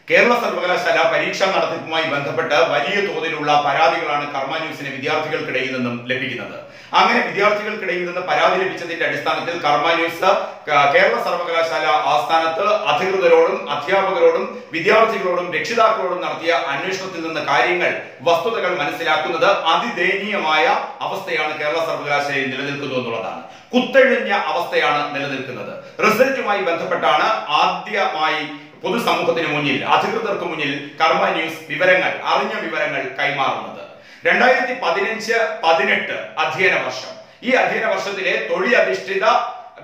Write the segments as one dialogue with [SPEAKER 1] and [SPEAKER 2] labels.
[SPEAKER 1] കേരള സർവകലാശാല പരീക്ഷാ നടത്തിപ്പുമായി ബന്ധപ്പെട്ട് വലിയ തോതിലുള്ള പരാതികളാണ് കർമ്മ ന്യൂസിന് വിദ്യാർത്ഥികൾക്കിടയിൽ നിന്നും ലഭിക്കുന്നത്. അങ്ങനെ വിദ്യാർത്ഥികൾക്കിടയിൽ നിന്ന് പരാതി ലഭിച്ചതിന്റെ അടിസ്ഥാനത്തിൽ കർമ്മ ന്യൂസ് കേരള സർവകലാശാല ആസ്ഥാനത്ത് അധികൃതരോടും അധ്യാപകരോടും വിദ്യാർത്ഥികളോടും രക്ഷിതാക്കളോടും നടത്തിയ അന്വേഷണത്തിൽ നിന്ന് കാര്യങ്ങൾ വസ്തുതകൾ മനസ്സിലാക്കുന്നത് അതിദയനീയമായ അവസ്ഥയാണ് കേരള സർവകലാശാലയിൽ നിലനിൽക്കുന്നത് എന്നുള്ളതാണ്. കുത്തഴിഞ്ഞ അവസ്ഥയാണ് നിലനിൽക്കുന്നത്. റിസൾട്ടുമായി ബന്ധപ്പെട്ടാണ് ആദ്യമായി പൊതുസമൂഹത്തിന് മുന്നിൽ അധികൃതർക്ക് മുന്നിൽ കർമ്മ ന്യൂസ് അറിഞ്ഞ വിവരങ്ങൾ കൈമാറുന്നത്. 2015-18 അധ്യയന വർഷം, ഈ അധ്യയന വർഷത്തിലെ തൊഴിലധിഷ്ഠിത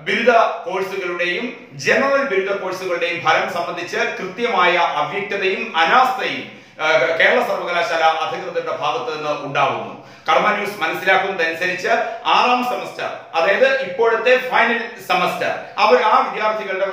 [SPEAKER 1] ബിരുദ കോഴ്സുകളുടെയും ജനറൽ ബിരുദ കോഴ്സുകളുടെയും ഫലം സംബന്ധിച്ച് കൃത്യമായ അവ്യക്തതയും അനാസ്ഥയും കേരള സർവകലാശാല അധികൃതരുടെ ഭാഗത്ത് നിന്ന് ഉണ്ടാവുന്നു. കർമ്മ ന്യൂസ് മനസ്സിലാക്കുന്നതനുസരിച്ച് 6ാം സെമസ്റ്റർ, അതായത് ഇപ്പോഴത്തെ ഫൈനൽ സെമസ്റ്റർ, ആ വിദ്യാർത്ഥികളുടെ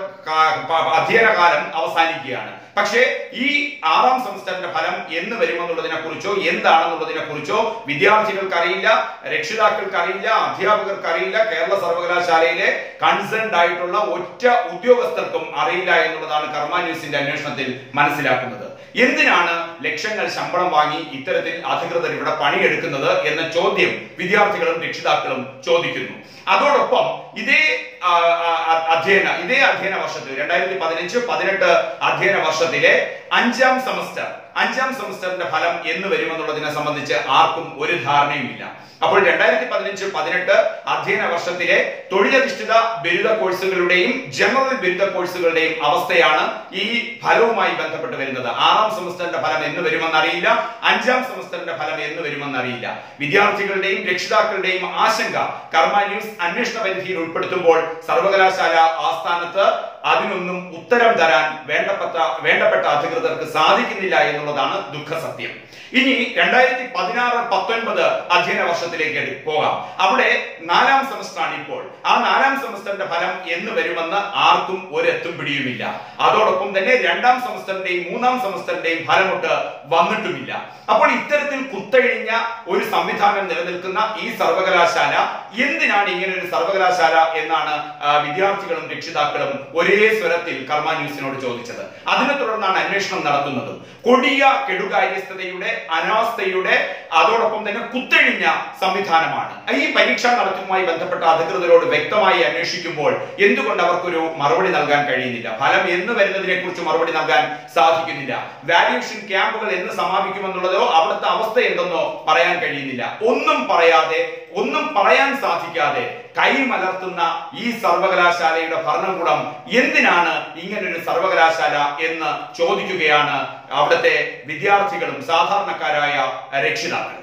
[SPEAKER 1] അധ്യയന കാലം അവസാനിക്കുകയാണ്. പക്ഷേ ഈ 6ാം സെമസ്റ്ററിന്റെ ഫലം എന്ന് വരുമെന്നുള്ളതിനെ കുറിച്ചോ എന്താണെന്നുള്ളതിനെ കുറിച്ചോ വിദ്യാർത്ഥികൾക്ക് അറിയില്ല, രക്ഷിതാക്കൾക്ക് അറിയില്ല, അധ്യാപകർക്ക് അറിയില്ല, കേരള സർവകലാശാലയിലെ കൺസേൺഡ് ആയിട്ടുള്ള ഒറ്റ ഉദ്യോഗസ്ഥർക്കും അറിയില്ല എന്നുള്ളതാണ് കർമ്മ ന്യൂസിന്റെ അന്വേഷണത്തിൽ മനസ്സിലാക്കുന്നത്. എന്തിനാണ് ലക്ഷങ്ങൾ ശമ്പളം വാങ്ങി ഇത്തരത്തിൽ അധികൃതർ ഇവിടെ പണിയെടുക്കുന്നത് എന്ന ചോദ്യം വിദ്യാർത്ഥികളും രക്ഷിതാക്കളും ചോദിക്കുന്നു. അതോടൊപ്പം ഇതേ അധ്യയന വർഷത്തിൽ 2015-18 അധ്യയന വർഷത്തിലെ 5ാം സെമസ്റ്ററിന്റെ ഫലം എന്ന് വരുമെന്നുള്ളതിനെ സംബന്ധിച്ച് ആർക്കും ഒരു ധാരണയുമില്ല. അപ്പോൾ 2015-18 അധ്യയന വർഷത്തിലെ തൊഴിലധിഷ്ഠിത ബിരുദ കോഴ്സുകളുടെയും ജനറൽ ബിരുദ കോഴ്സുകളുടെയും അവസ്ഥയാണ് ഈ ഫലവുമായി ബന്ധപ്പെട്ട് വരുന്നത്. 6ാം സെമസ്റ്ററിന്റെ ഫലം എന്ന് വരുമെന്നറിയില്ല, 5ാം സെമസ്റ്ററിന്റെ ഫലം എന്ന് വരുമെന്നറിയില്ല. വിദ്യാർത്ഥികളുടെയും രക്ഷിതാക്കളുടെയും ആശങ്ക കർമ്മ ന്യൂസ് അന്വേഷണ പരിധിയിൽ ഉൾപ്പെടുത്തുമ്പോൾ സർവകലാശാല ആസ്ഥാനത്ത് അതിനൊന്നും ഉത്തരം തരാൻ വേണ്ടപ്പെട്ട അധികൃതർക്ക് സാധിക്കുന്നില്ല എന്നുള്ളതാണ് ദുഃഖസത്യം. ഇനി 2016-19 അധ്യയന വർഷത്തിലേക്ക് പോകാം. അവിടെ 4ാം സെമസ്റ്ററാണ് ഇപ്പോൾ. ആ 4ാം സെമസ്റ്ററിന്റെ ഫലം എന്ന് വരുമെന്ന് ആർക്കും ഒരെത്തും പിടിയുമില്ല. അതോടൊപ്പം തന്നെ 2ാം സെമസ്റ്ററിന്റെയും 3ാം സെമസ്റ്ററിന്റെയും ഫലമൊട്ട് വന്നിട്ടുമില്ല. അപ്പോൾ ഇത്തരത്തിൽ കുത്തഴിഞ്ഞ ഒരു സംവിധാനം നിലനിൽക്കുന്ന ഈ സർവകലാശാല എന്തിനാണ് ഇങ്ങനെ ഒരു സർവകലാശാല എന്നാണ് വിദ്യാർത്ഥികളും രക്ഷിതാക്കളും ഒരേ സ്വരത്തിൽ കർമ്മ ന്യൂസിനോട് ചോദിച്ചത്. അതിനെ തുടർന്നാണ് അന്വേഷണം നടത്തുന്നത്. കൊടിയ കെടുകാര്യസ്ഥതയുടെ, അനാസ്ഥയുടെ, അതോടൊപ്പം തന്നെ കുത്തഴിഞ്ഞ സംവിധാനമാണ്. ഈ പരീക്ഷാ നടത്തിപ്പുമായി ബന്ധപ്പെട്ട അധികൃതരോട് വ്യക്തമായി അന്വേഷിക്കുമ്പോൾ എന്തുകൊണ്ട് അവർക്കൊരു മറുപടി നൽകാൻ കഴിയുന്നില്ല? ഫലം എന്ന് വരുന്നതിനെ കുറിച്ച് മറുപടി നൽകാൻ സാധിക്കുന്നില്ല. വാല്യൂഷൻ ക്യാമ്പുകൾ എന്ന് സമാപിക്കുമെന്നുള്ളതോ അവിടുത്തെ അവസ്ഥ എന്തെന്നോ പറയാൻ കഴിയുന്നില്ല. ഒന്നും പറയാൻ സാധിക്കാതെ കൈമലർത്തുന്ന ഈ സർവകലാശാലയുടെ ഭരണകൂടം എന്തിനാണ് ഇങ്ങനൊരു സർവകലാശാല എന്ന് ചോദിക്കുകയാണ് അവിടുത്തെ വിദ്യാർത്ഥികളും സാധാരണക്കാരായ രക്ഷിതാക്കളും.